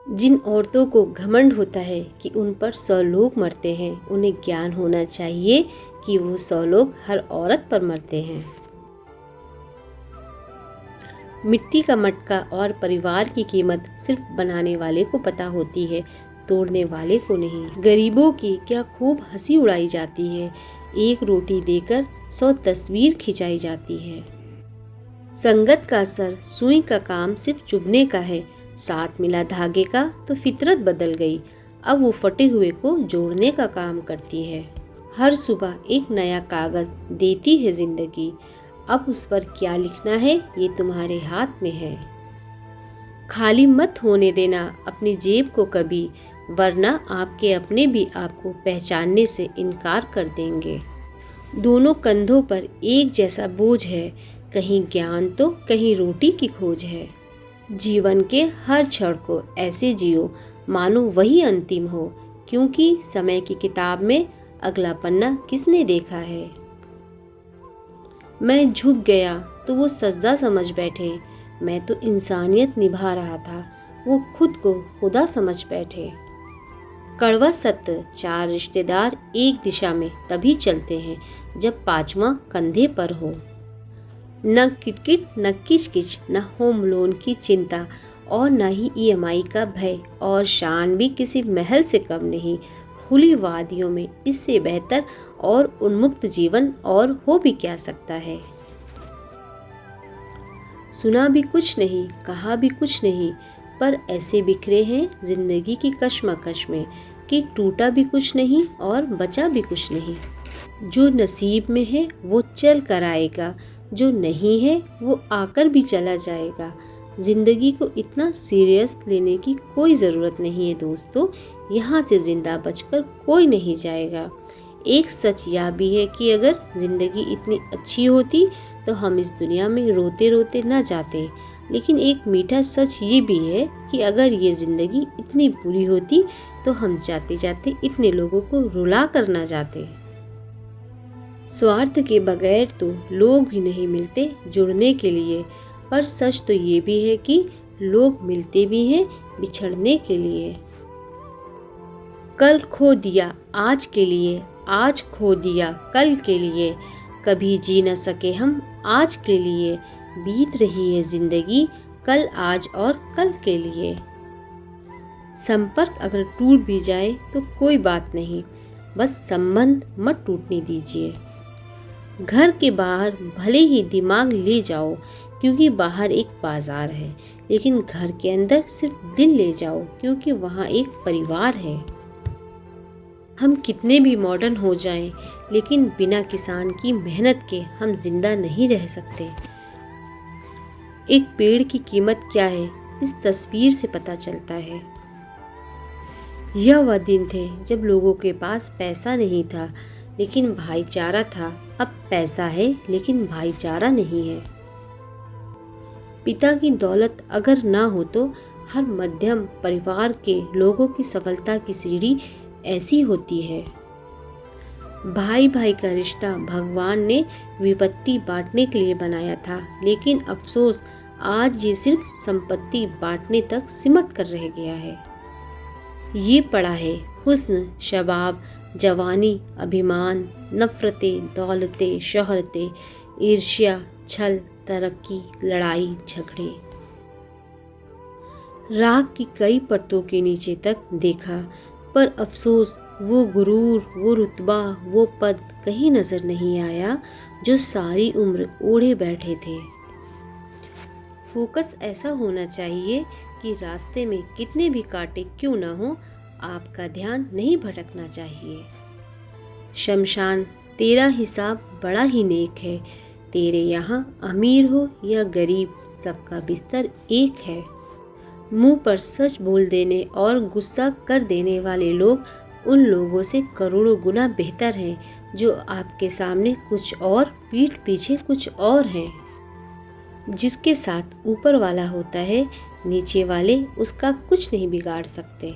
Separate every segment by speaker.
Speaker 1: जिन औरतों को घमंड होता है कि उन पर 100 लोग मरते हैं, उन्हें ज्ञान होना चाहिए कि वो 100 लोग हर औरत पर मरते हैं। मिट्टी का मटका और परिवार की कीमत सिर्फ बनाने वाले को पता होती है, तोड़ने वाले को नहीं। गरीबों की क्या खूब हंसी उड़ाई जाती है, एक रोटी देकर 100 तस्वीर खिंचाई जाती है। संगत का असर सुई का काम सिर्फ चुभने का है, साथ मिला धागे का तो फितरत बदल गई, अब वो फटे हुए को जोड़ने का काम करती है। हर सुबह एक नया कागज देती है जिंदगी, अब उस पर क्या लिखना है ये तुम्हारे हाथ में है। खाली मत होने देना अपनी जेब को कभी, वरना आपके अपने भी आपको पहचानने से इनकार कर देंगे। दोनों कंधों पर एक जैसा बोझ है, कहीं ज्ञान तो कहीं रोटी की खोज है। जीवन के हर क्षण को ऐसे जियो मानो वही अंतिम हो, क्योंकि समय की किताब में अगला पन्ना किसने देखा है। मैं झुक गया तो वो सजदा समझ बैठे, मैं तो इंसानियत निभा रहा था, वो खुद को खुदा समझ बैठे। कड़वा सत्य, 4 रिश्तेदार एक दिशा में तभी चलते हैं जब 5वां कंधे पर हो। न किटकिट न किचकिच, न होम लोन की चिंता और न ही ईएमआई का भय, और शान भी किसी महल से कम नहीं। खुली वादियों में इससे बेहतर और उन्मुक्त जीवन और हो भी क्या सकता है। सुना भी कुछ नहीं, कहा भी कुछ नहीं, पर ऐसे बिखरे हैं जिंदगी की कश्मकश में कि टूटा भी कुछ नहीं और बचा भी कुछ नहीं। जो नसीब में है वो चल कर आएगा, जो नहीं है वो आकर भी चला जाएगा। जिंदगी को इतना सीरियस लेने की कोई ज़रूरत नहीं है दोस्तों, यहाँ से जिंदा बचकर कोई नहीं जाएगा। एक सच यह भी है कि अगर ज़िंदगी इतनी अच्छी होती तो हम इस दुनिया में रोते रोते न जाते, लेकिन एक मीठा सच ये भी है कि अगर ये ज़िंदगी इतनी बुरी होती तो हम जाते जाते इतने लोगों को रुला कर न जाते। स्वार्थ के बगैर तो लोग भी नहीं मिलते जुड़ने के लिए, पर सच तो ये भी है कि लोग मिलते भी हैं बिछड़ने के लिए। कल खो दिया आज के लिए, आज खो दिया कल के लिए, कभी जी न सके हम आज के लिए, बीत रही है जिंदगी कल आज और कल के लिए। संपर्क अगर टूट भी जाए तो कोई बात नहीं, बस संबंध मत टूटने दीजिए। घर के बाहर भले ही दिमाग ले जाओ, क्योंकि बाहर एक बाजार है, लेकिन घर के अंदर सिर्फ दिल ले जाओ, क्योंकि वहाँ एक परिवार है। हम कितने भी मॉडर्न हो जाएं, लेकिन बिना किसान की मेहनत के हम जिंदा नहीं रह सकते। एक पेड़ की कीमत क्या है इस तस्वीर से पता चलता है। यह वह दिन थे जब लोगों के पास पैसा नहीं था लेकिन भाईचारा था, अब पैसा है लेकिन भाईचारा नहीं है। पिता की दौलत अगर ना हो तो हर मध्यम परिवार के लोगों की सफलता की सीढ़ी ऐसी होती है। भाई भाई का रिश्ता भगवान ने विपत्ति बांटने के लिए बनाया था, लेकिन अफसोस आज ये सिर्फ संपत्ति बांटने तक सिमट कर रह गया है। ये पड़ा है हुस्न, शबाब, जवानी, अभिमान, नफरतें, दौलतें, शोहरतें, ईर्ष्या, छल, तरक्की, लड़ाई, झगड़े। राख की कई परतों के नीचे तक देखा, पर अफसोस वो गुरूर, वो रुतबा, वो पद कहीं नजर नहीं आया जो सारी उम्र ओढ़े बैठे थे। फोकस ऐसा होना चाहिए कि रास्ते में कितने भी कांटे क्यों ना हो, आपका ध्यान नहीं भटकना चाहिए। शमशान, तेरा हिसाब बड़ा ही नेक है, तेरे यहाँ अमीर हो या गरीब सबका बिस्तर एक है। मुंह पर सच बोल देने और गुस्सा कर देने वाले लोग उन लोगों से करोड़ों गुना बेहतर हैं जो आपके सामने कुछ और पीठ पीछे कुछ और हैं। जिसके साथ ऊपर वाला होता है, नीचे वाले उसका कुछ नहीं बिगाड़ सकते।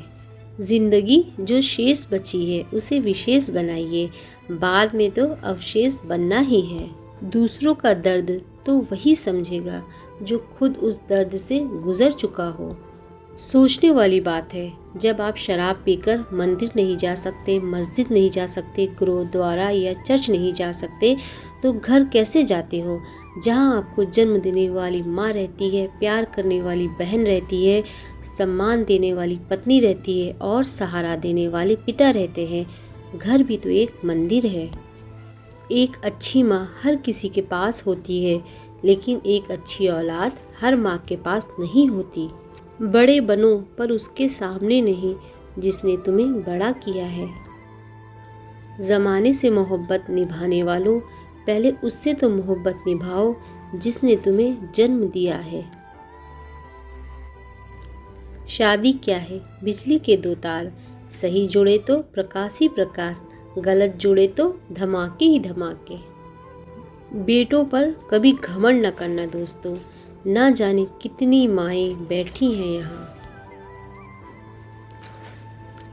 Speaker 1: जिंदगी जो शेष बची है उसे विशेष बनाइए, बाद में तो अवशेष बनना ही है। दूसरों का दर्द तो वही समझेगा जो खुद उस दर्द से गुजर चुका हो। सोचने वाली बात है, जब आप शराब पीकर मंदिर नहीं जा सकते, मस्जिद नहीं जा सकते, गुरुद्वारा या चर्च नहीं जा सकते, तो घर कैसे जाते हो जहां आपको जन्म देने वाली माँ रहती है, प्यार करने वाली बहन रहती है, सम्मान देने वाली पत्नी रहती है और सहारा देने वाले पिता रहते हैं। घर भी तो एक मंदिर है। एक अच्छी माँ हर किसी के पास होती है, लेकिन एक अच्छी औलाद हर माँ के पास नहीं होती। बड़े बनो पर उसके सामने नहीं जिसने तुम्हें बड़ा किया है। ज़माने से मोहब्बत निभाने वालों, पहले उससे तो मोहब्बत निभाओ जिसने तुम्हें जन्म दिया है। शादी क्या है, बिजली के दो तार, सही जुड़े तो प्रकाश ही प्रकाश, गलत जुड़े तो धमाके ही धमाके। बेटों पर कभी घमंड न करना दोस्तों, ना जाने कितनी माएँ बैठी हैं यहाँ।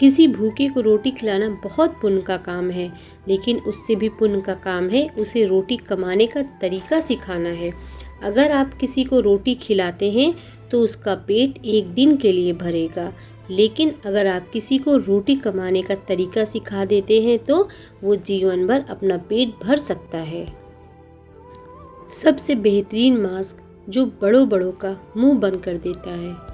Speaker 1: किसी भूखे को रोटी खिलाना बहुत पुण्य का काम है, लेकिन उससे भी पुण्य का काम है उसे रोटी कमाने का तरीका सिखाना है। अगर आप किसी को रोटी खिलाते हैं तो उसका पेट एक दिन के लिए भरेगा, लेकिन अगर आप किसी को रोटी कमाने का तरीका सिखा देते हैं तो वो जीवन भर अपना पेट भर सकता है। सबसे बेहतरीन मास्क जो बड़ों बड़ों का मुंह बंद कर देता है।